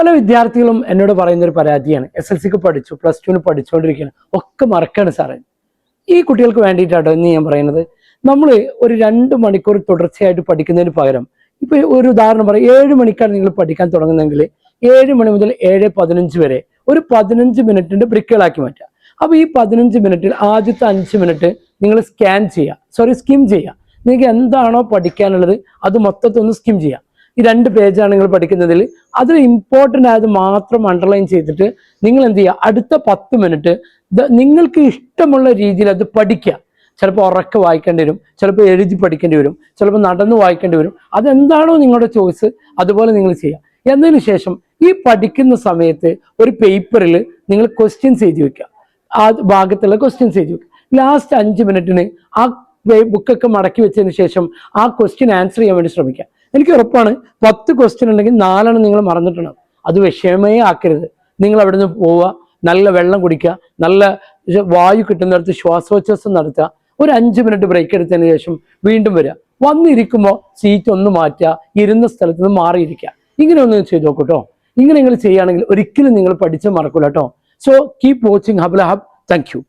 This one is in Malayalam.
പല വിദ്യാർത്ഥികളും എന്നോട് പറയുന്ന ഒരു പരാതിയാണ്, SLCക്ക് പഠിച്ചു, +2 പഠിച്ചുകൊണ്ടിരിക്കുകയാണ്, ഒക്കെ മറക്കാണ് സാറേ. ഈ കുട്ടികൾക്ക് വേണ്ടിയിട്ടാട്ടോ ഇന്ന് ഞാൻ പറയുന്നത്. നമ്മൾ ഒരു 2 മണിക്കൂർ തുടർച്ചയായിട്ട് പഠിക്കുന്നതിന് പകരം ഇപ്പൊ ഒരു ഉദാഹരണം പറയാം, 7 മണിക്കാണ് നിങ്ങൾ പഠിക്കാൻ തുടങ്ങുന്നതെങ്കിൽ 7 മണി മുതൽ 7:15 വരെ ഒരു 15 മിനിറ്റിന്റെ ബ്രേക്കുകളാക്കി മാറ്റുക. അപ്പൊ ഈ 15 മിനിറ്റിൽ ആദ്യത്തെ 5 മിനിറ്റ് നിങ്ങൾ സ്കിം ചെയ്യുക. നിങ്ങൾക്ക് എന്താണോ പഠിക്കാനുള്ളത് അത് മൊത്തത്തിൽ ഒന്ന് സ്കിം ചെയ്യാം. ഈ 2 പേജാണ് നിങ്ങൾ പഠിക്കുന്നതിൽ, അതിൽ ഇമ്പോർട്ടൻ്റ് ആയത് മാത്രം അണ്ടർലൈൻ ചെയ്തിട്ട് നിങ്ങൾ എന്ത് ചെയ്യുക, അടുത്ത 10 മിനിറ്റ് നിങ്ങൾക്ക് ഇഷ്ടമുള്ള രീതിയിൽ അത് പഠിക്കുക. ചിലപ്പോൾ ഉറക്കെ വായിക്കേണ്ടി വരും, ചിലപ്പോൾ എഴുതി പഠിക്കേണ്ടി വരും, ചിലപ്പോൾ നടന്ന് വായിക്കേണ്ടി വരും. അതെന്താണോ നിങ്ങളുടെ ചോയ്സ് അതുപോലെ നിങ്ങൾ ചെയ്യുക. എന്നതിന് ശേഷം ഈ പഠിക്കുന്ന സമയത്ത് ഒരു പേപ്പറിൽ നിങ്ങൾ ക്വസ്റ്റ്യൻസ് എഴുതി വെക്കുക, ആ ഭാഗത്തുള്ള ക്വസ്റ്റ്യൻസ് എഴുതി വെക്കുക. ലാസ്റ്റ് 5 മിനിറ്റിന് ആ ബുക്കൊക്കെ മടക്കി വെച്ചതിന് ശേഷം ആ ക്വസ്റ്റ്യൻ ആൻസർ ചെയ്യാൻ വേണ്ടി ശ്രമിക്കുക. എനിക്ക് ഉറപ്പാണ് 10 ക്വസ്റ്റ്യൻ ഉണ്ടെങ്കിൽ 4 നിങ്ങൾ മറന്നിട്ടുണ്ടാവും. അത് വിഷയമേ ആക്കരുത്. നിങ്ങൾ അവിടെ നിന്ന് പോവുക, നല്ല വെള്ളം കുടിക്കുക, നല്ല വായു കിട്ടുന്നിടത്ത് ശ്വാസോച്ഛ്വാസം നടത്തുക, ഒരു 5 മിനിറ്റ് ബ്രേക്ക് എടുത്തതിന് ശേഷം വീണ്ടും വരിക. വന്നിരിക്കുമ്പോൾ സീറ്റ് ഒന്ന് മാറ്റുക, ഇരുന്ന സ്ഥലത്ത് നിന്ന് മാറിയിരിക്കുക. ഇങ്ങനെ ഒന്ന് ചെയ്ത് നോക്കൂട്ടോ. ഇങ്ങനെ നിങ്ങൾ ചെയ്യുകയാണെങ്കിൽ ഒരിക്കലും നിങ്ങൾ പഠിച്ച് മറക്കൂല കേട്ടോ. So keep watching Habla Hub. Thank U.